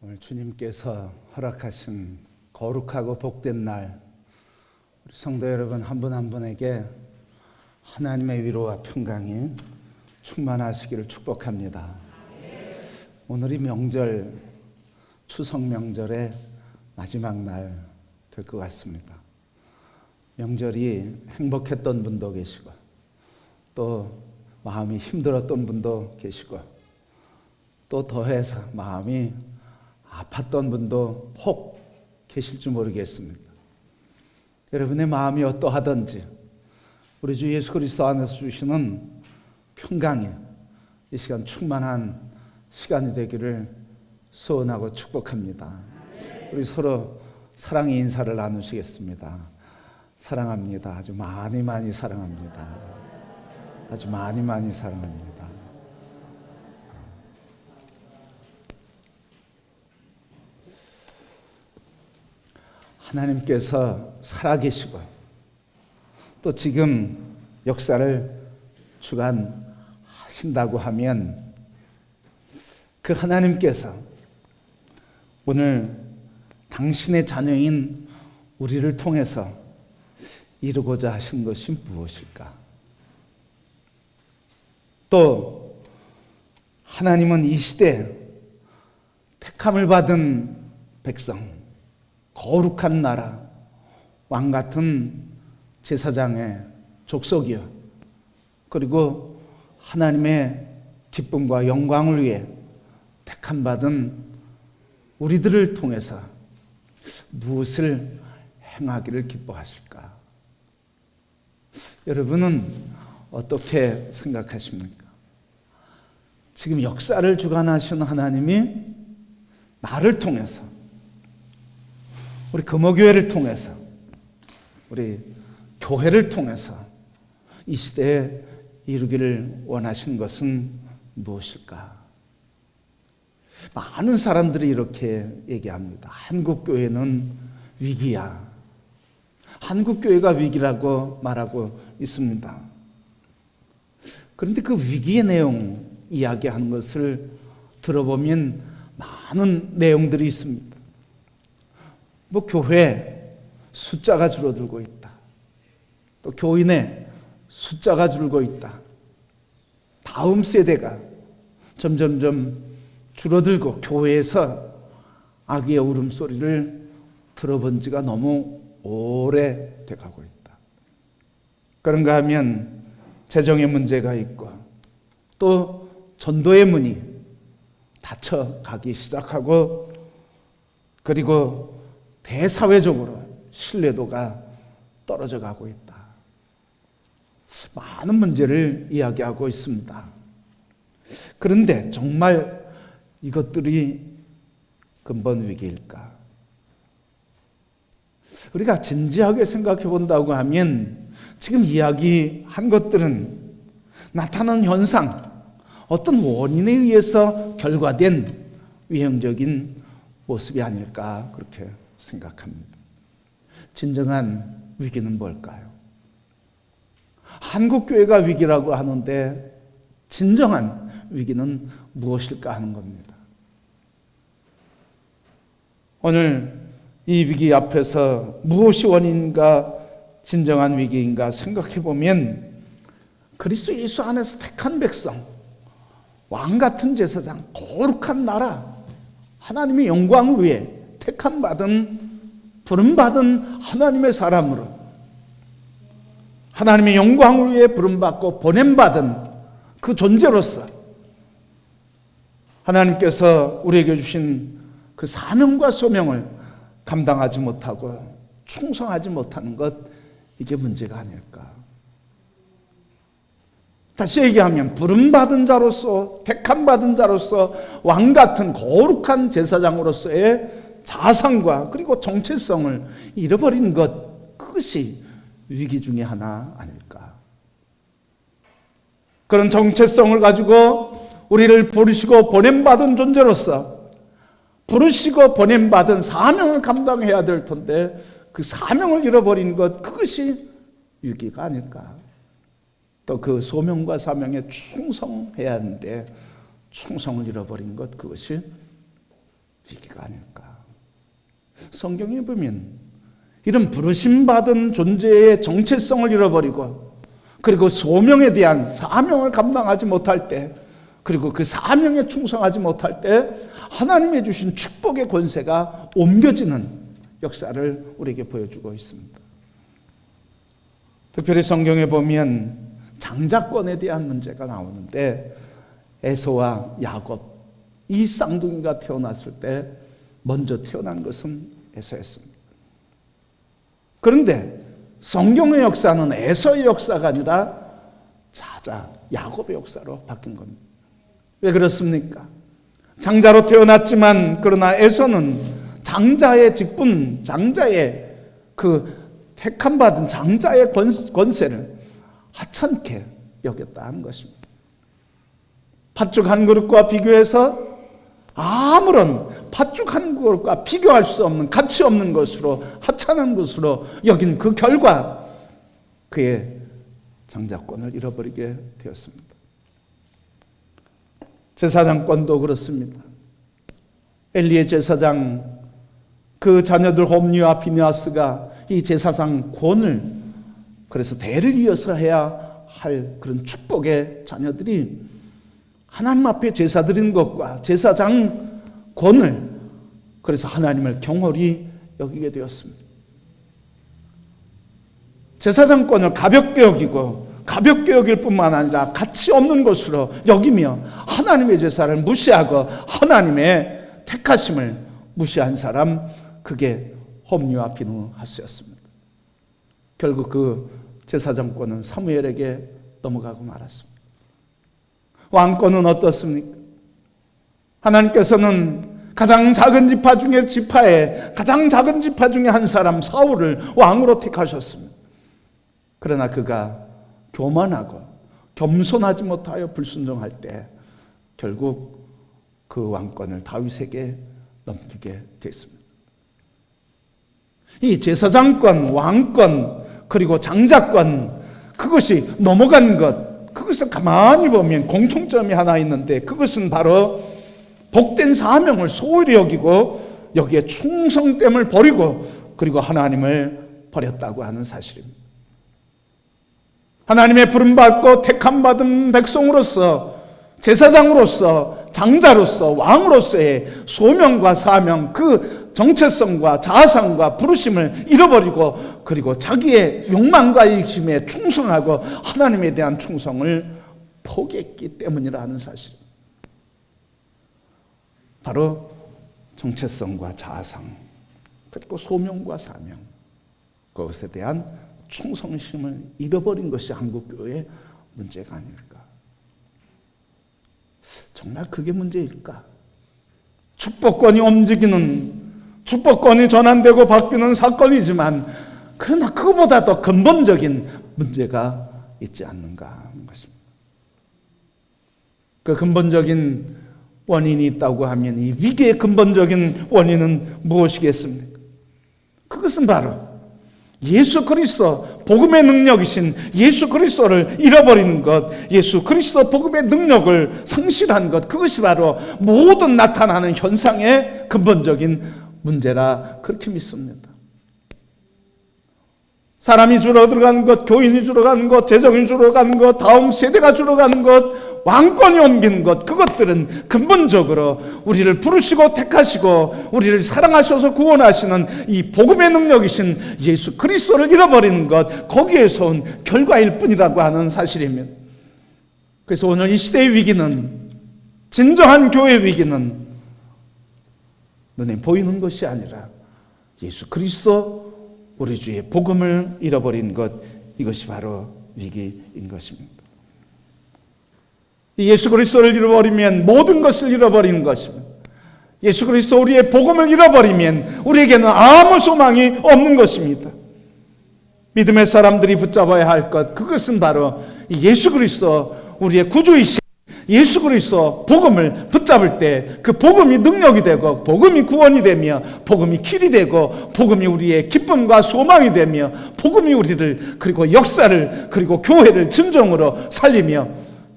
오늘 주님께서 허락하신 거룩하고 복된 날, 우리 성도 여러분 한 분 한 분에게 하나님의 위로와 평강이 충만하시기를 축복합니다. 오늘이 명절, 추석 명절의 마지막 날 될 것 같습니다. 명절이 행복했던 분도 계시고, 또 마음이 힘들었던 분도 계시고, 또 더해서 마음이 아팠던 분도 혹 계실지 모르겠습니다. 여러분의 마음이 어떠하든지 우리 주 예수 그리스도 안에서 주시는 평강이 이 시간 충만한 시간이 되기를 소원하고 축복합니다. 우리 서로 사랑의 인사를 나누시겠습니다. 사랑합니다. 아주 많이 사랑합니다. 아주 많이 사랑합니다. 하나님께서 살아계시고 또 지금 역사를 주관하신다고 하면 그 하나님께서 오늘 당신의 자녀인 우리를 통해서 이루고자 하신 것이 무엇일까? 또 하나님은 이 시대에 택함을 받은 백성, 거룩한 나라, 왕같은 제사장의 족속이요, 그리고 하나님의 기쁨과 영광을 위해 택함받은 우리들을 통해서 무엇을 행하기를 기뻐하실까? 여러분은 어떻게 생각하십니까? 지금 역사를 주관하시는 하나님이 나를 통해서, 우리 금호교회를 통해서, 우리 교회를 통해서 이 시대에 이루기를 원하신 것은 무엇일까? 많은 사람들이 이렇게 얘기합니다. 한국교회는 위기야. 한국교회가 위기라고 말하고 있습니다. 그런데 그 위기의 내용 이야기하는 것을 들어보면 많은 내용들이 있습니다. 뭐 교회 숫자가 줄어들고 있다. 또 교인의 숫자가 줄고 있다. 다음 세대가 점점점 줄어들고 교회에서 아기의 울음소리를 들어본 지가 너무 오래돼가고 있다. 그런가 하면 재정의 문제가 있고 또 전도의 문이 닫혀가기 시작하고, 그리고 대사회적으로 신뢰도가 떨어져 가고 있다. 많은 문제를 이야기하고 있습니다. 그런데 정말 이것들이 근본 위기일까? 우리가 진지하게 생각해 본다고 하면 지금 이야기한 것들은 나타나는 현상, 어떤 원인에 의해서 결과된 외형적인 모습이 아닐까 그렇게 생각합니다. 진정한 위기는 뭘까요? 한국교회가 위기라고 하는데 진정한 위기는 무엇일까 하는 겁니다. 오늘 이 위기 앞에서 무엇이 원인인가, 진정한 위기인가 생각해 보면 그리스도 예수 안에서 택한 백성, 왕같은 제사장, 거룩한 나라, 하나님의 영광을 위해 택함받은, 부름받은 하나님의 사람으로 하나님의 영광을 위해 부름받고 보냄받은 그 존재로서 하나님께서 우리에게 주신 그 사명과 소명을 감당하지 못하고 충성하지 못하는 것, 이게 문제가 아닐까. 다시 얘기하면 부름받은 자로서, 택함받은 자로서, 왕같은 거룩한 제사장으로서의 자상과 그리고 정체성을 잃어버린 것, 그것이 위기 중에 하나 아닐까. 그런 정체성을 가지고 우리를 부르시고 보냄받은 존재로서 부르시고 보냄받은 사명을 감당해야 될 텐데 그 사명을 잃어버린 것, 그것이 위기가 아닐까. 또 그 소명과 사명에 충성해야 하는데 충성을 잃어버린 것, 그것이 위기가 아닐까. 성경에 보면 이런 부르심받은 존재의 정체성을 잃어버리고 그리고 소명에 대한 사명을 감당하지 못할 때 그리고 그 사명에 충성하지 못할 때 하나님이 주신 축복의 권세가 옮겨지는 역사를 우리에게 보여주고 있습니다. 특별히 성경에 보면 장자권에 대한 문제가 나오는데 에서와 야곱 이 쌍둥이가 태어났을 때 먼저 태어난 것은 에서였습니다. 그런데 성경의 역사는 에서의 역사가 아니라 자자 야곱의 역사로 바뀐 겁니다. 왜 그렇습니까? 장자로 태어났지만 그러나 에서는 장자의 직분, 장자의 그 택함받은 장자의 권세를 하찮게 여겼다 하는 것입니다. 팥죽 한 그릇과 비교해서 아무런 팥죽 한 그릇과 비교할 수 없는 가치 없는 것으로 하찮은 것으로 여긴 그 결과 그의 장자권을 잃어버리게 되었습니다. 제사장권도 그렇습니다. 엘리의 제사장 그 자녀들 홈리와 비느하스가 이 제사장 권을 그래서 대를 이어서 해야 할 그런 축복의 자녀들이 하나님 앞에 제사 드리는 것과 제사장 권을 그래서 하나님을 경홀히 여기게 되었습니다. 제사장권을 가볍게 여기고 가볍게 여길 뿐만 아니라 가치 없는 것으로 여기며 하나님의 제사를 무시하고 하나님의 택하심을 무시한 사람 그게 홈리와 비느하스였습니다. 결국 그 제사장권은 사무엘에게 넘어가고 말았습니다. 왕권은 어떻습니까? 하나님께서는 가장 작은 지파에 가장 작은 지파 중에 한 사람 사울을 왕으로 택하셨습니다. 그러나 그가 교만하고 겸손하지 못하여 불순종할 때 결국 그 왕권을 다윗에게 넘기게 됐습니다. 이 제사장권, 왕권, 그리고 장자권 그것이 넘어간 것, 그것을 가만히 보면 공통점이 하나 있는데 그것은 바로 복된 사명을 소홀히 여기고 여기에 충성됨을 버리고 그리고 하나님을 버렸다고 하는 사실입니다. 하나님의 부름받고 택함받은 백성으로서 제사장으로서 장자로서 왕으로서의 소명과 사명 그 정체성과 자아상과 부르심을 잃어버리고 그리고 자기의 욕망과 이기심에 충성하고 하나님에 대한 충성을 포기했기 때문이라 하는 사실. 바로 정체성과 자아상 그리고 소명과 사명 그것에 대한 충성심을 잃어버린 것이 한국교회의 문제가 아닐까. 정말 그게 문제일까? 축복권이 움직이는 축복권이 전환되고 바뀌는 사건이지만 그러나 그보다 더 근본적인 문제가 있지 않는가 하는 것입니다. 그 근본적인 원인이 있다고 하면 이 위기의 근본적인 원인은 무엇이겠습니까? 그것은 바로 예수 그리스도 복음의 능력이신 예수 그리스도를 잃어버리는 것, 예수 그리스도 복음의 능력을 상실한 것, 그것이 바로 모든 나타나는 현상의 근본적인 문제라 그렇게 믿습니다. 사람이 줄어들어가는 것, 교인이 줄어가는 것, 재정이 줄어가는 것, 다음 세대가 줄어가는 것, 왕권이 옮기는 것, 그것들은 근본적으로 우리를 부르시고 택하시고 우리를 사랑하셔서 구원하시는 이 복음의 능력이신 예수 그리스도를 잃어버리는 것, 거기에서 온 결과일 뿐이라고 하는 사실입니다. 그래서 오늘 이 시대의 위기는, 진정한 교회의 위기는 눈에 보이는 것이 아니라 예수 그리스도 우리 주의 복음을 잃어버린 것, 이것이 바로 위기인 것입니다. 예수 그리스도를 잃어버리면 모든 것을 잃어버리는 것입니다. 예수 그리스도 우리의 복음을 잃어버리면 우리에게는 아무 소망이 없는 것입니다. 믿음의 사람들이 붙잡아야 할 것, 그것은 바로 예수 그리스도 우리의 구주이신 예수 그리스도 복음을 붙잡을 때 그 복음이 능력이 되고 복음이 구원이 되며 복음이 길이 되고 복음이 우리의 기쁨과 소망이 되며 복음이 우리를 그리고 역사를 그리고 교회를 진정으로 살리며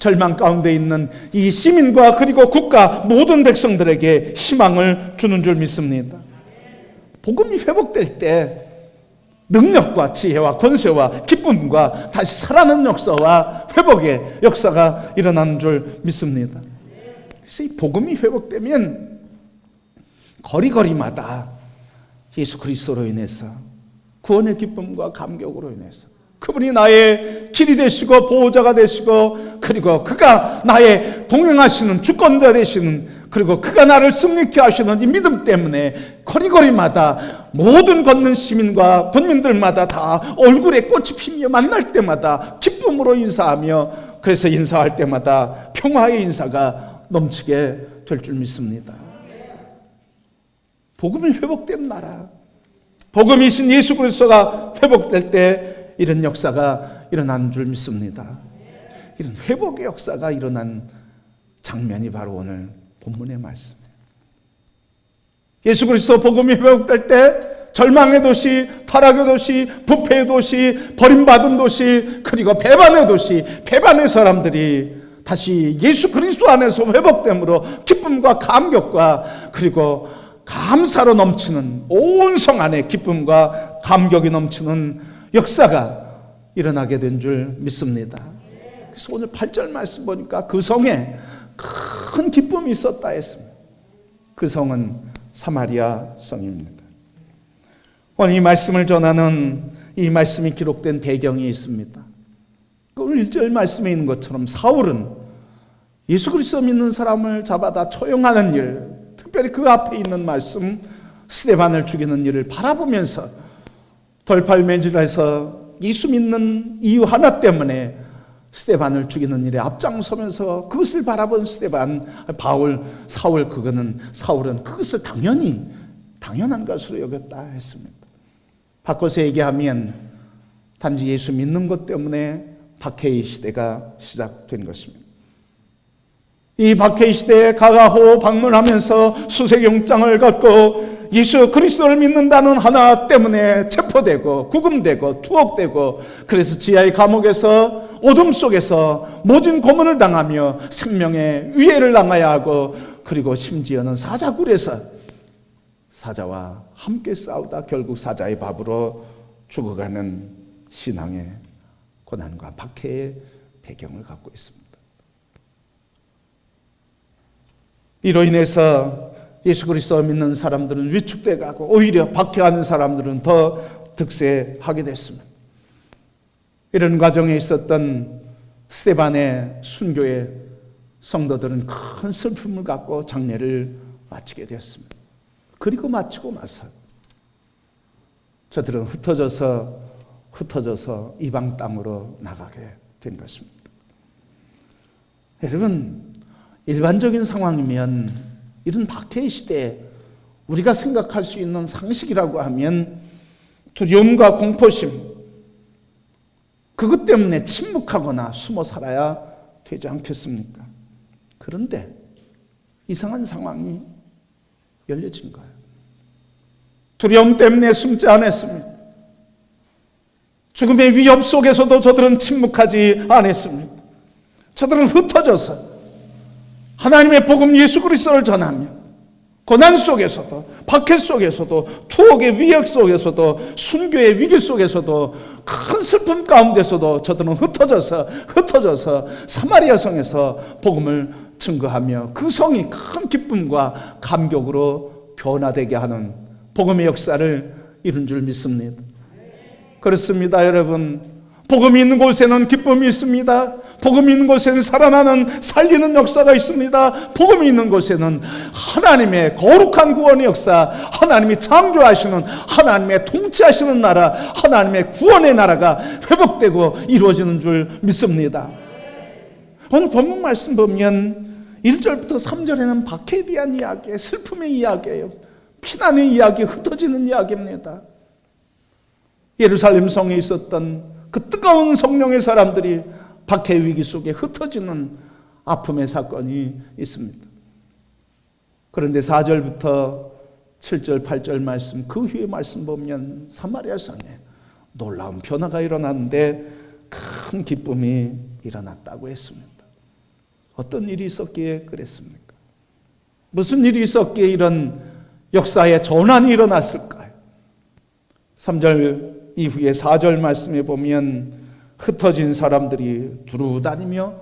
절망 가운데 있는 이 시민과 그리고 국가 모든 백성들에게 희망을 주는 줄 믿습니다. 복음이 회복될 때 능력과 지혜와 권세와 기쁨과 다시 살아나는 역사와 회복의 역사가 일어나는 줄 믿습니다. 그래서 이 복음이 회복되면 거리거리마다 예수 그리스도로 인해서 구원의 기쁨과 감격으로 인해서 그분이 나의 길이 되시고 보호자가 되시고 그리고 그가 나의 동행하시는 주권자 되시는 그리고 그가 나를 승리케 하시는 이 믿음 때문에 거리거리마다 모든 걷는 시민과 군민들마다 다 얼굴에 꽃이 피며 만날 때마다 기쁨으로 인사하며 그래서 인사할 때마다 평화의 인사가 넘치게 될 줄 믿습니다. 복음이 회복된 나라, 복음이신 예수 그리스도가 회복될 때 이런 역사가 일어나는 줄 믿습니다. 이런 회복의 역사가 일어난 장면이 바로 오늘 본문의 말씀이에요. 예수 그리스도 복음이 회복될 때 절망의 도시, 타락의 도시, 부패의 도시, 버림받은 도시, 그리고 배반의 도시, 배반의 사람들이 다시 예수 그리스도 안에서 회복됨으로 기쁨과 감격과 그리고 감사로 넘치는 온 성 안에 기쁨과 감격이 넘치는 역사가 일어나게 된 줄 믿습니다. 그래서 오늘 8절 말씀 보니까 그 성에 큰 기쁨이 있었다 했습니다. 그 성은 사마리아 성입니다. 오늘 이 말씀을 전하는 이 말씀이 기록된 배경이 있습니다. 오늘 1절 말씀에 있는 것처럼 사울은 예수 그리스도 믿는 사람을 잡아다 처형하는 일, 특별히 그 앞에 있는 말씀 스데반을 죽이는 일을 바라보면서 돌팔매질해서 예수 믿는 이유 하나 때문에 스데반을 죽이는 일에 앞장서면서 그것을 바라본 스데반, 사울 사울은 그것을 당연한 것으로 여겼다 했습니다. 바꿔서 얘기하면 단지 예수 믿는 것 때문에 박해의 시대가 시작된 것입니다. 이 박해의 시대에 가가호 방문하면서 수색영장을 갖고 예수 그리스도를 믿는다는 하나 때문에 체포되고 구금되고 투옥되고 그래서 지하의 감옥에서 어둠 속에서 모진 고문을 당하며 생명의 위해를 당해야 하고 그리고 심지어는 사자굴에서 사자와 함께 싸우다 결국 사자의 밥으로 죽어가는 신앙의 고난과 박해의 배경을 갖고 있습니다. 이로 인해서 예수 그리스도 믿는 사람들은 위축돼 가고 오히려 박해하는 사람들은 더 득세하게 됐습니다. 이런 과정에 있었던 스데반의 순교의 성도들은 큰 슬픔을 갖고 장례를 마치게 되었습니다. 그리고 마치고 나서 저들은 흩어져서 이방 땅으로 나가게 된 것입니다. 여러분, 일반적인 상황이면 이런 박해의 시대에 우리가 생각할 수 있는 상식이라고 하면 두려움과 공포심, 그것 때문에 침묵하거나 숨어 살아야 되지 않겠습니까? 그런데 이상한 상황이 열려진 거예요. 두려움 때문에 숨지 않았습니다. 죽음의 위협 속에서도 저들은 침묵하지 않았습니다. 저들은 흩어져서 하나님의 복음 예수 그리스도를 전하며 고난 속에서도 박해 속에서도 투옥의 위협 속에서도 순교의 위기 속에서도 큰 슬픔 가운데서도 저들은 흩어져서 사마리아 성에서 복음을 증거하며 그 성이 큰 기쁨과 감격으로 변화되게 하는 복음의 역사를 이룬 줄 믿습니다. 그렇습니다, 여러분. 복음이 있는 곳에는 기쁨이 있습니다. 복음이 있는 곳에는 살리는 역사가 있습니다. 복음이 있는 곳에는 하나님의 거룩한 구원의 역사, 하나님이 창조하시는 하나님의 통치하시는 나라, 하나님의 구원의 나라가 회복되고 이루어지는 줄 믿습니다. 오늘 본문 말씀 보면 1절부터 3절에는 박해에 대한 이야기예요. 슬픔의 이야기예요. 피난의 이야기, 흩어지는 이야기입니다. 예루살렘 성에 있었던 그 뜨거운 성령의 사람들이 박해 위기 속에 흩어지는 아픔의 사건이 있습니다. 그런데 4절부터 7절, 8절 말씀, 그 후의 말씀 보면 사마리아 성에 놀라운 변화가 일어났는데 큰 기쁨이 일어났다고 했습니다. 어떤 일이 있었기에 그랬습니까? 무슨 일이 있었기에 이런 역사의 전환이 일어났을까요? 3절 이후에 4절 말씀에 보면 흩어진 사람들이 두루 다니며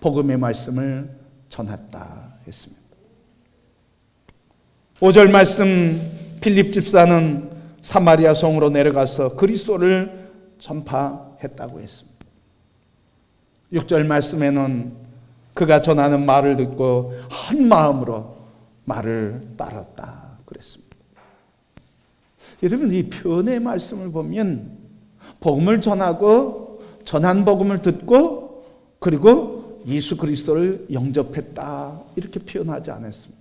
복음의 말씀을 전했다 했습니다. 5절 말씀, 빌립 집사는 사마리아 성으로 내려가서 그리스도를 전파했다고 했습니다. 6절 말씀에는 그가 전하는 말을 듣고 한 마음으로 말을 따랐다 그랬습니다. 여러분, 이 표현의 말씀을 보면 복음을 전하고 전한 복음을 듣고 그리고 예수 그리스도를 영접했다 이렇게 표현하지 않았습니다.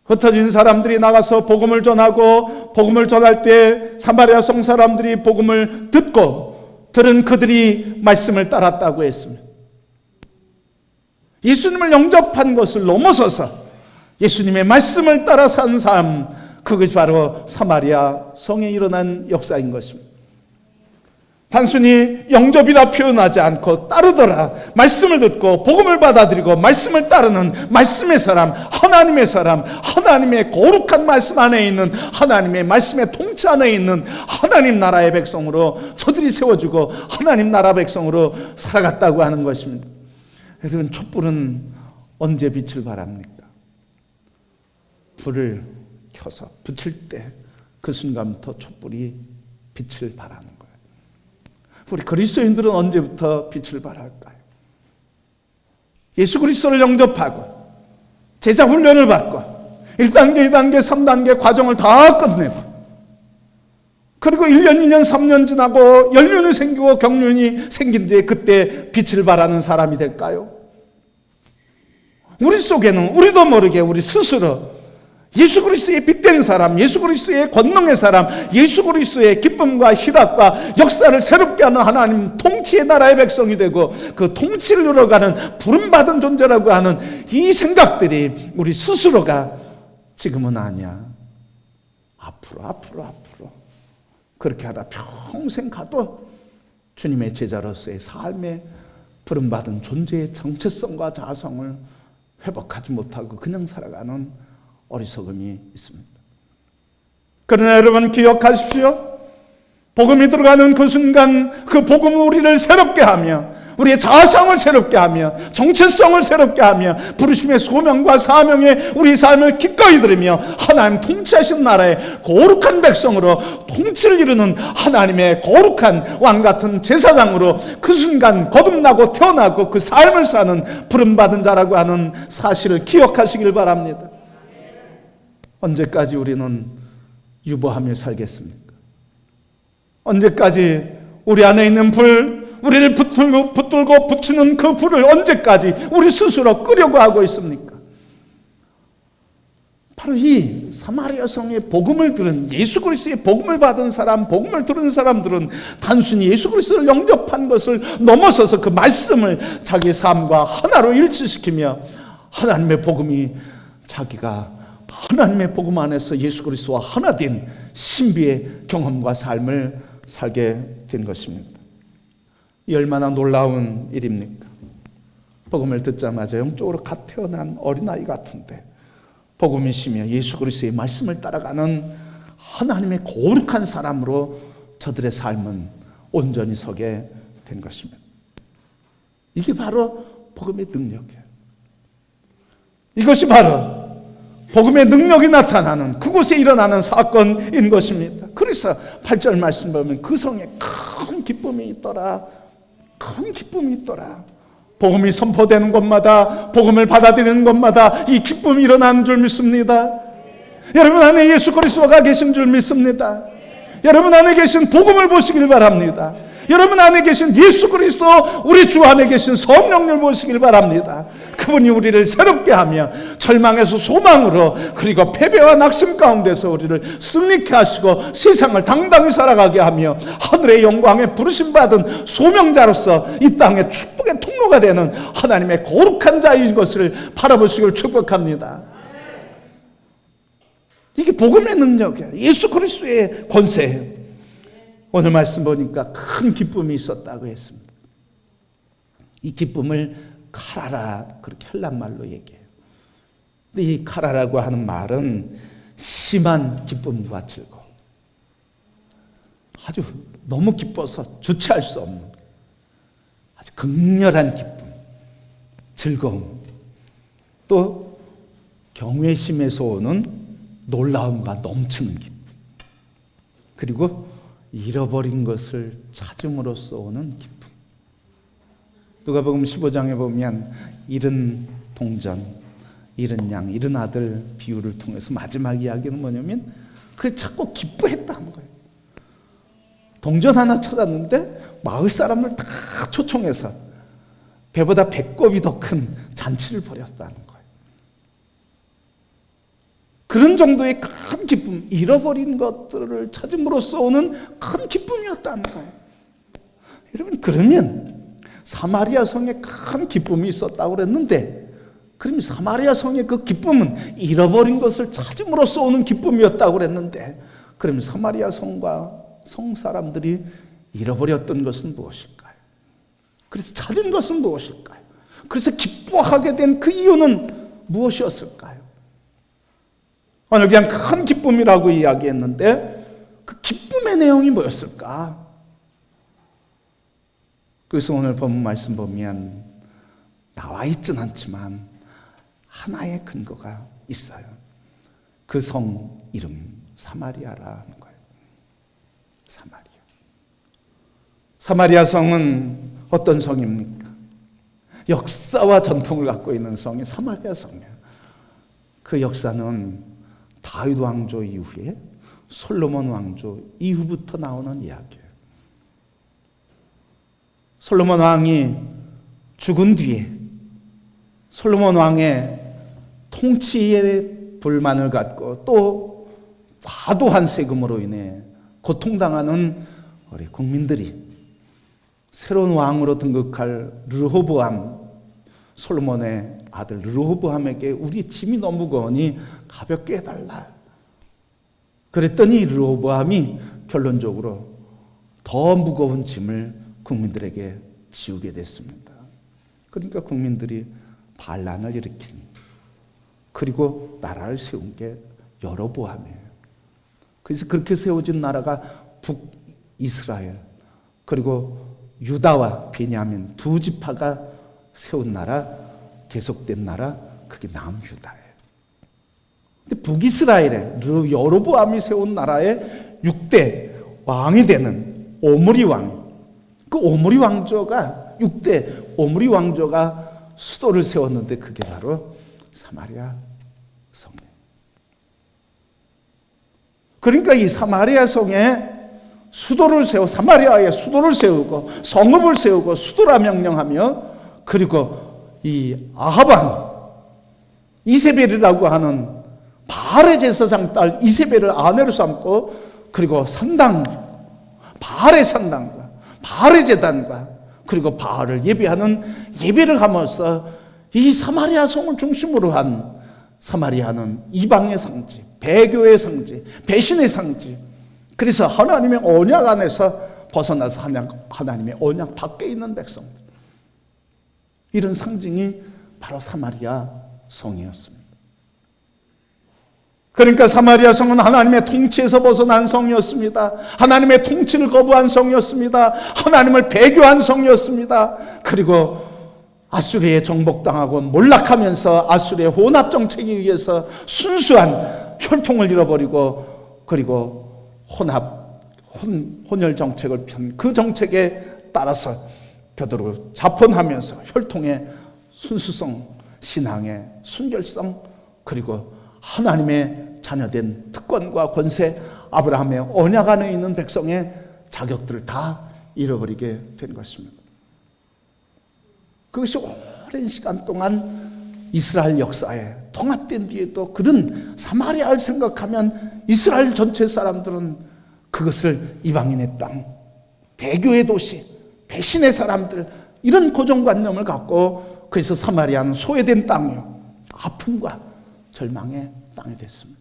흩어진 사람들이 나가서 복음을 전하고 복음을 전할 때 사마리아 성 사람들이 복음을 듣고 들은 그들이 말씀을 따랐다고 했습니다. 예수님을 영접한 것을 넘어서서 예수님의 말씀을 따라 산 삶, 그것이 바로 사마리아 성에 일어난 역사인 것입니다. 단순히 영접이라 표현하지 않고 따르더라, 말씀을 듣고 복음을 받아들이고 말씀을 따르는 말씀의 사람, 하나님의 사람, 하나님의 거룩한 말씀 안에 있는 하나님의 말씀의 통치 안에 있는 하나님 나라의 백성으로 저들이 세워지고 하나님 나라 백성으로 살아갔다고 하는 것입니다. 여러분, 촛불은 언제 빛을 발합니까? 불을 켜서 붙일 때 그 순간부터 촛불이 빛을 발하는 거예요. 우리 그리스도인들은 언제부터 빛을 발할까요? 예수 그리스도를 영접하고 제자 훈련을 받고 1단계, 2단계, 3단계 과정을 다 끝내고 그리고 1년, 2년, 3년 지나고 연륜이 생기고 경륜이 생긴 뒤에 그때 빛을 발하는 사람이 될까요? 우리 속에는 우리도 모르게 우리 스스로 예수 그리스도의 빛된 사람, 예수 그리스도의 권능의 사람, 예수 그리스도의 기쁨과 희락과 역사를 새롭게 하는 하나님 통치의 나라의 백성이 되고 그 통치를 이뤄가는 부름받은 존재라고 하는 이 생각들이 우리 스스로가 지금은 아니야, 앞으로 그렇게 하다 평생 가도 주님의 제자로서의 삶의 부름받은 존재의 정체성과 자성을 회복하지 못하고 그냥 살아가는 어리석음이 있습니다. 그러나 여러분 기억하십시오. 복음이 들어가는 그 순간 그 복음은 우리를 새롭게 하며 우리의 자성을 새롭게 하며 정체성을 새롭게 하며 부르심의 소명과 사명에 우리 삶을 기꺼이 들으며 하나님 통치하신 나라의 거룩한 백성으로 통치를 이루는 하나님의 거룩한 왕같은 제사장으로 그 순간 거듭나고 태어나고 그 삶을 사는 부름받은 자라고 하는 사실을 기억하시길 바랍니다. 언제까지 우리는 유보하며 살겠습니까? 언제까지 우리 안에 있는 불, 우리를 붙들고 붙이는 그 불을 언제까지 우리 스스로 끄려고 하고 있습니까? 바로 이 사마리아 성의 복음을 들은, 예수 그리스도의 복음을 받은 사람, 복음을 들은 사람들은 단순히 예수 그리스도를 영접한 것을 넘어서서 그 말씀을 자기의 삶과 하나로 일치시키며 하나님의 복음이 자기가 하나님의 복음 안에서 예수 그리스도와 하나 된 신비의 경험과 삶을 살게 된 것입니다. 이 얼마나 놀라운 일입니까? 복음을 듣자마자 영적으로 갓 태어난 어린아이 같은데 복음이시며 예수 그리스도의 말씀을 따라가는 하나님의 거룩한 사람으로 저들의 삶은 온전히 서게 된 것입니다. 이게 바로 복음의 능력이에요. 이것이 바로 복음의 능력이 나타나는 그곳에 일어나는 사건인 것입니다. 그래서 8절 말씀 보면 그 성에 큰 기쁨이 있더라. 큰 기쁨이 있더라. 복음이 선포되는 곳마다, 복음을 받아들이는 곳마다 이 기쁨이 일어나는 줄 믿습니다. 여러분 안에 예수 그리스도가 계신 줄 믿습니다. 여러분 안에 계신 복음을 보시길 바랍니다. 여러분 안에 계신 예수 그리스도, 우리 주 안에 계신 성령을 보시길 바랍니다. 그분이 우리를 새롭게 하며 절망에서 소망으로, 그리고 패배와 낙심 가운데서 우리를 승리케 하시고 세상을 당당히 살아가게 하며 하늘의 영광에 부르심받은 소명자로서 이 땅의 축복의 통로가 되는 하나님의 거룩한 자인 것을 바라보시길 축복합니다. 이게 복음의 능력이에요. 예수 그리스도의 권세예요. 오늘 말씀 보니까 큰 기쁨이 있었다고 했습니다. 이 기쁨을 카라라, 그렇게 헬란 말로 얘기해요. 근데 이 카라라고 하는 말은 심한 기쁨과 즐거움, 아주 너무 기뻐서 주체할 수 없는 아주 극렬한 기쁨, 즐거움, 또 경외심에서 오는 놀라움과 넘치는 기쁨, 그리고 잃어버린 것을 찾음으로써 오는 기쁨. 누가복음 15장에 보면 잃은 동전, 잃은 양, 잃은 아들 비유를 통해서 마지막 이야기는 뭐냐면 그걸 찾고 기뻐했다는 거예요. 동전 하나 찾았는데 마을 사람을 다 초청해서 배보다 배꼽이 더 큰 잔치를 벌였다는 거예요. 그런 정도의 큰 기쁨, 잃어버린 것들을 찾음으로써 오는 큰 기쁨이었다는 거예요. 여러분, 그러면 사마리아 성에 큰 기쁨이 있었다고 그랬는데, 그럼 사마리아 성의 그 기쁨은 잃어버린 것을 찾음으로써 오는 기쁨이었다고 그랬는데, 그럼 사마리아 성과 성 사람들이 잃어버렸던 것은 무엇일까요? 그래서 찾은 것은 무엇일까요? 그래서 기뻐하게 된 그 이유는 무엇이었을까요? 오늘 그냥 큰 기쁨이라고 이야기했는데 그 기쁨의 내용이 뭐였을까? 그래서 오늘 본문 말씀 보면 나와 있진 않지만 하나의 근거가 있어요. 그 성 이름 사마리아라는 거예요. 사마리아. 사마리아 성은 어떤 성입니까? 역사와 전통을 갖고 있는 성이 사마리아 성이에요. 그 역사는 다윗 왕조 이후에 솔로몬 왕조 이후부터 나오는 이야기예요. 솔로몬 왕이 죽은 뒤에 솔로몬 왕의 통치에 불만을 갖고 또 과도한 세금으로 인해 고통당하는 우리 국민들이 새로운 왕으로 등극할 르호보암, 솔로몬의 아들 르호보암에게 우리 짐이 너무 무거우니 가볍게 해달라. 그랬더니 르호보암이 결론적으로 더 무거운 짐을 국민들에게 지우게 됐습니다. 그러니까 국민들이 반란을 일으킨, 그리고 나라를 세운 게 여로보암이에요. 그래서 그렇게 세워진 나라가 북이스라엘, 그리고 유다와 베냐민 두 지파가 세운 나라, 계속된 나라, 그게 남유다예요. 근데 북이스라엘에 여로보암이 세운 나라의 6대 왕이 되는 오므리 왕, 그 오므리 왕조가 6대 오므리 왕조가 수도를 세웠는데 그게 바로 사마리아 성이에요. 그러니까 이 사마리아 성에 수도를 세워 사마리아에 수도를 세우고 성읍을 세우고 수도라 명령하며, 그리고 이 아합왕 이세벨이라고 하는 바알의 제사장 딸 이세벨을 아내로 삼고, 그리고 산당, 바알의 산당과 바알의 제단과 그리고 바알을 예배하는 예배를 하면서 이 사마리아 성을 중심으로 한 사마리아는 이방의 상지, 배교의 상지, 배신의 상지. 그래서 하나님의 언약 안에서 벗어나서 하나님의 언약 밖에 있는 백성들, 이런 상징이 바로 사마리아 성이었습니다. 그러니까 사마리아 성은 하나님의 통치에서 벗어난 성이었습니다. 하나님의 통치를 거부한 성이었습니다. 하나님을 배교한 성이었습니다. 그리고 아수리에 정복당하고 몰락하면서 아수리의 혼합 정책에 의해서 순수한 혈통을 잃어버리고, 그리고 혼혈 정책을 편 그 정책에 따라서 벼도로 자pon하면서 혈통의 순수성, 신앙의 순결성, 그리고 하나님의 자녀된 특권과 권세, 아브라함의 언약 안에 있는 백성의 자격들을 다 잃어버리게 된 것입니다. 그것이 오랜 시간 동안 이스라엘 역사에 통합된 뒤에도 그런 사마리아를 생각하면 이스라엘 전체 사람들은 그것을 이방인의 땅, 배교의 도시, 배신의 사람들, 이런 고정관념을 갖고, 그래서 사마리아는 소외된 땅이요, 아픔과 절망의 땅이 됐습니다.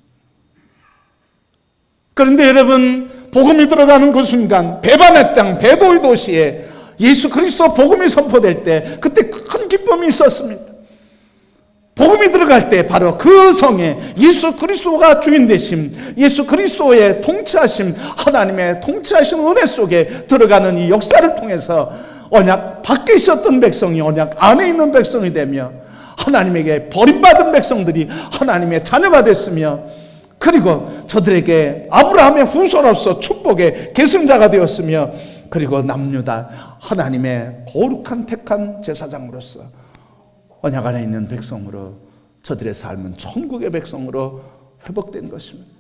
그런데 여러분, 복음이 들어가는 그 순간 배반의 땅, 배도의 도시에 예수 그리스도 복음이 선포될 때, 그때 큰 기쁨이 있었습니다. 복음이 들어갈 때 바로 그 성에 예수 그리스도가 주인 되심, 예수 그리스도의 통치하심, 하나님의 통치하심 은혜 속에 들어가는 이 역사를 통해서 언약 밖에 있었던 백성이 언약 안에 있는 백성이 되며 하나님에게 버림받은 백성들이 하나님의 자녀가 됐으며, 그리고 저들에게 아브라함의 후손으로서 축복의 계승자가 되었으며, 그리고 남유다 하나님의 거룩한 택한 제사장으로서 언약 안에 있는 백성으로 저들의 삶은 천국의 백성으로 회복된 것입니다.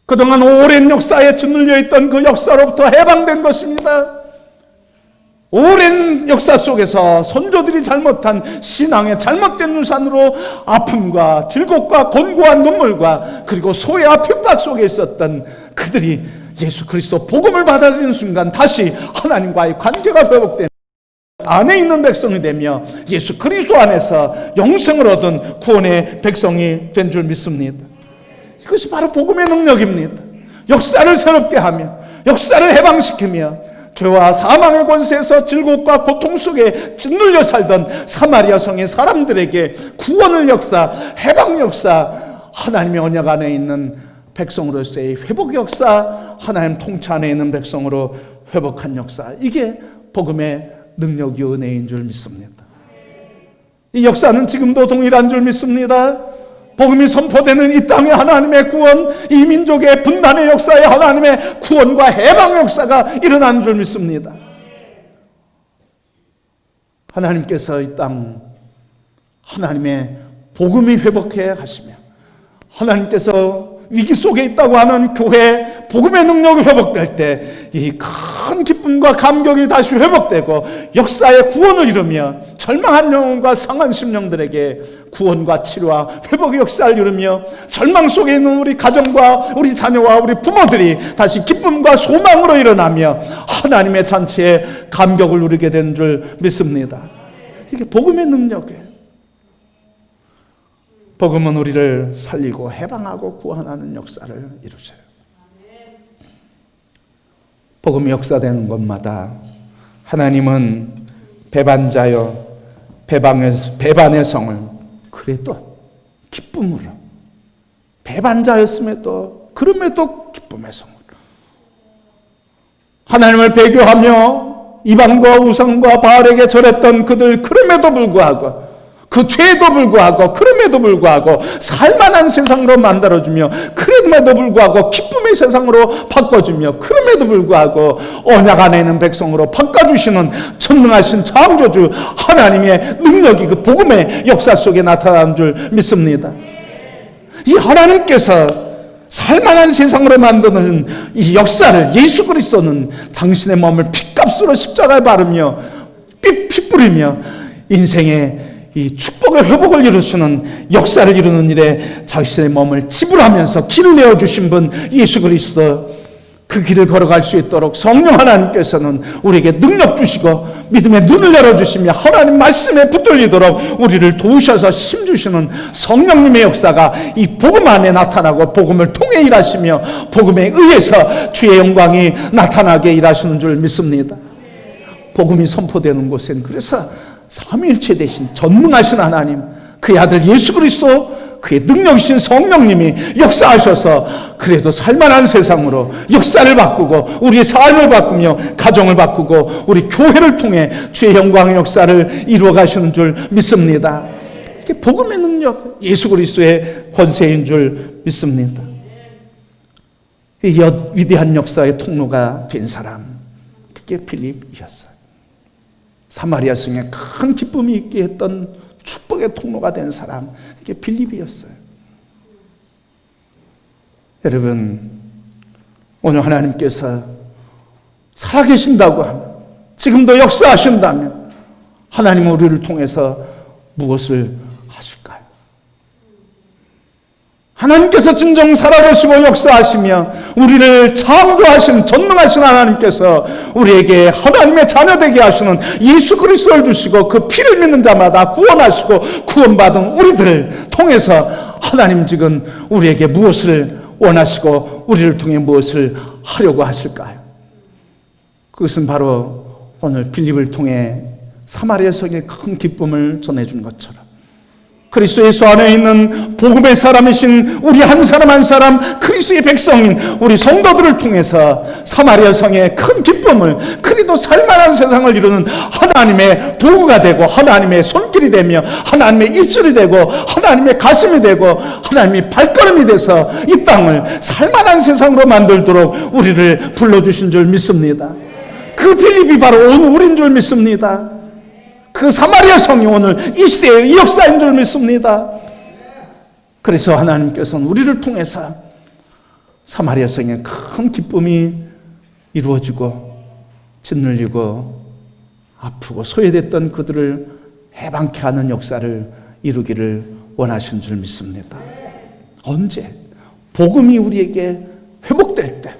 그동안 오랜 역사에 짓눌려 있던 그 역사로부터 해방된 것입니다. 오랜 역사 속에서 선조들이 잘못한 신앙의 잘못된 유산으로 아픔과 질곡과 곤고한 눈물과 그리고 소외와 핍박 속에 있었던 그들이 예수 그리스도 복음을 받아들이는 순간 다시 하나님과의 관계가 회복된 안에 있는 백성이 되며 예수 그리스도 안에서 영생을 얻은 구원의 백성이 된 줄 믿습니다. 이것이 바로 복음의 능력입니다. 역사를 새롭게 하며 역사를 해방시키며 죄와 사망의 권세에서 질곡과 고통 속에 짓눌려 살던 사마리아 성의 사람들에게 구원의 역사, 해방 역사, 하나님의 언약 안에 있는 백성으로서의 회복 역사, 하나님 통치 안에 있는 백성으로 회복한 역사, 이게 복음의 능력이 은혜인 줄 믿습니다. 이 역사는 지금도 동일한 줄 믿습니다. 복음이 선포되는 이 땅의 하나님의 구원, 이 민족의 분단의 역사에 하나님의 구원과 해방 역사가 일어나는 줄 믿습니다. 하나님께서 이 땅 하나님의 복음이 회복해 하시며, 하나님께서 위기 속에 있다고 하는 교회 복음의 능력이 회복될 때 이 큰 기쁨과 감격이 다시 회복되고 역사의 구원을 이루며 절망한 영혼과 상한 심령들에게 구원과 치료와 회복의 역사를 이루며 절망 속에 있는 우리 가정과 우리 자녀와 우리 부모들이 다시 기쁨과 소망으로 일어나며 하나님의 잔치에 감격을 누리게 된 줄 믿습니다. 이게 복음의 능력이에요. 복음은 우리를 살리고 해방하고 구원하는 역사를 이루셔요. 복음이 역사되는 곳마다 하나님은 배반자여 배반의 성을 그래도 기쁨으로, 배반자였음에도 그럼에도 기쁨의 성으로, 하나님을 배교하며 이방과 우상과 바알에게 절했던 그들, 그럼에도 불구하고 그 죄에도 불구하고 그럼에도 불구하고 살만한 세상으로 만들어주며, 그럼에도 불구하고 기쁨의 세상으로 바꿔주며, 그럼에도 불구하고 언약 안에 있는 백성으로 바꿔주시는 전능하신 창조주 하나님의 능력이 그 복음의 역사 속에 나타나는 줄 믿습니다. 이 하나님께서 살만한 세상으로 만드는 이 역사를 예수 그리스도는 당신의 몸을 핏값으로 십자가에 바르며 피 뿌리며 인생의 이 축복의 회복을 이루시는 역사를 이루는 일에 자신의 몸을 지불하면서 길을 내어주신 분 예수 그리스도, 그 길을 걸어갈 수 있도록 성령 하나님께서는 우리에게 능력 주시고 믿음의 눈을 열어주시며 하나님 말씀에 붙들리도록 우리를 도우셔서 힘주시는 성령님의 역사가 이 복음 안에 나타나고 복음을 통해 일하시며 복음에 의해서 주의 영광이 나타나게 일하시는 줄 믿습니다. 복음이 선포되는 곳엔 그래서 삼위일체 되신 전능하신 하나님, 그의 아들 예수 그리스도, 그의 능력이신 성령님이 역사하셔서 그래도 살만한 세상으로 역사를 바꾸고 우리의 삶을 바꾸며 가정을 바꾸고 우리 교회를 통해 주의 영광의 역사를 이루어 가시는 줄 믿습니다. 이게 복음의 능력, 예수 그리스도의 권세인 줄 믿습니다. 이 위대한 역사의 통로가 된 사람, 그게 빌립이었어요. 사마리아 성에 큰 기쁨이 있게 했던 축복의 통로가 된 사람, 이게 빌립이었어요. 여러분, 오늘 하나님께서 살아계신다고 하면, 지금도 역사하신다면 하나님은 우리를 통해서 무엇을 하실까요? 하나님께서 진정 살아계시고 역사하시며 우리를 창조하신 전능하신 하나님께서 우리에게 하나님의 자녀되게 하시는 예수 그리스도를 주시고 그 피를 믿는 자마다 구원하시고 구원받은 우리들을 통해서 하나님 지금 우리에게 무엇을 원하시고 우리를 통해 무엇을 하려고 하실까요? 그것은 바로 오늘 빌립을 통해 사마리아 성에 큰 기쁨을 전해준 것처럼 그리스도 예수 안에 있는 복음의 사람이신 우리 한 사람 한 사람 그리스도의 백성인 우리 성도들을 통해서 사마리아 성의 큰 기쁨을, 그리도 살만한 세상을 이루는 하나님의 도구가 되고 하나님의 손길이 되며 하나님의 입술이 되고 하나님의 가슴이 되고 하나님의 발걸음이 돼서 이 땅을 살만한 세상으로 만들도록 우리를 불러주신 줄 믿습니다. 그 필립이 바로 오늘 우리인 줄 믿습니다. 그 사마리아 성이 오늘 이 시대의 이 역사인 줄 믿습니다. 그래서 하나님께서는 우리를 통해서 사마리아 성에 큰 기쁨이 이루어지고 짓눌리고 아프고 소외됐던 그들을 해방케 하는 역사를 이루기를 원하신 줄 믿습니다. 언제? 복음이 우리에게 회복될 때,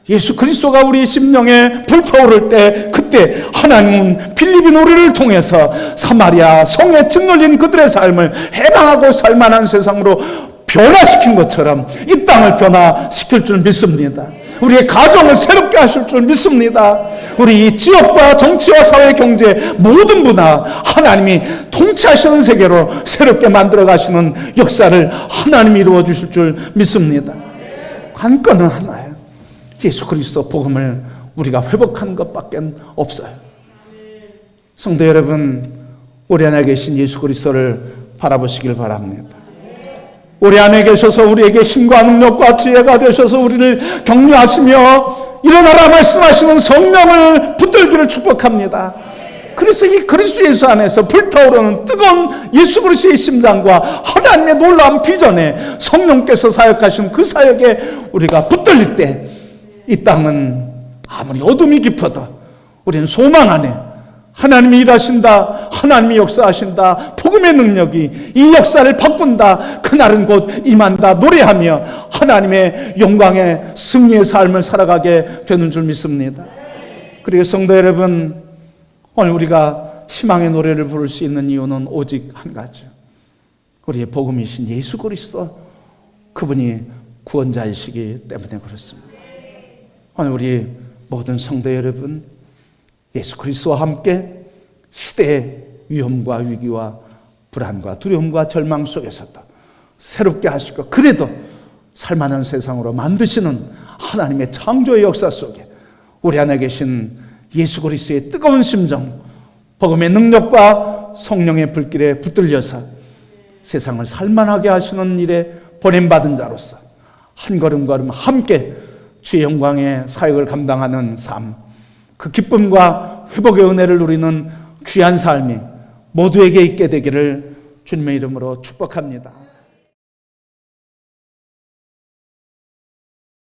예수 그리스도가 우리 심령에 불타오를 때, 그때 하나님은 빌립인 우리를 통해서 사마리아 성에 짓눌린 그들의 삶을 해방하고 살만한 세상으로 변화시킨 것처럼 이 땅을 변화시킬 줄 믿습니다. 우리의 가정을 새롭게 하실 줄 믿습니다. 우리 지역과 정치와 사회, 경제 모든 분야 하나님이 통치하시는 세계로 새롭게 만들어 가시는 역사를 하나님이 이루어 주실 줄 믿습니다. 관건은 하나예요. 예수 그리스도 복음을 우리가 회복하는 것밖에 없어요. 성도 여러분, 우리 안에 계신 예수 그리스도를 바라보시길 바랍니다. 우리 안에 계셔서 우리에게 힘과 능력과 지혜가 되셔서 우리를 격려하시며 일어나라 말씀하시는 성령을 붙들기를 축복합니다. 그래서 이 그리스도 예수 안에서 불타오르는 뜨거운 예수 그리스도의 심장과 하나님의 놀라운 비전에 성령께서 사역하신 그 사역에 우리가 붙들릴 때 이 땅은 아무리 어둠이 깊어도 우리는 소망 안에 하나님이 일하신다, 하나님이 역사하신다, 복음의 능력이 이 역사를 바꾼다, 그날은 곧 임한다 노래하며 하나님의 영광의 승리의 삶을 살아가게 되는 줄 믿습니다. 그리고 성도 여러분, 오늘 우리가 희망의 노래를 부를 수 있는 이유는 오직 한 가지, 우리의 복음이신 예수 그리스도, 그분이 구원자이시기 때문에 그렇습니다. 오늘 우리 모든 성도 여러분, 예수 그리스도와 함께 시대의 위험과 위기와 불안과 두려움과 절망 속에서도 새롭게 하시고 그래도 살만한 세상으로 만드시는 하나님의 창조의 역사 속에 우리 안에 계신 예수 그리스도의 뜨거운 심정, 복음의 능력과 성령의 불길에 붙들려서 세상을 살만하게 하시는 일에 보냄받은 자로서 한 걸음 걸음 함께 주의 영광의 사역을 감당하는 삶, 그 기쁨과 회복의 은혜를 누리는 귀한 삶이 모두에게 있게 되기를 주님의 이름으로 축복합니다.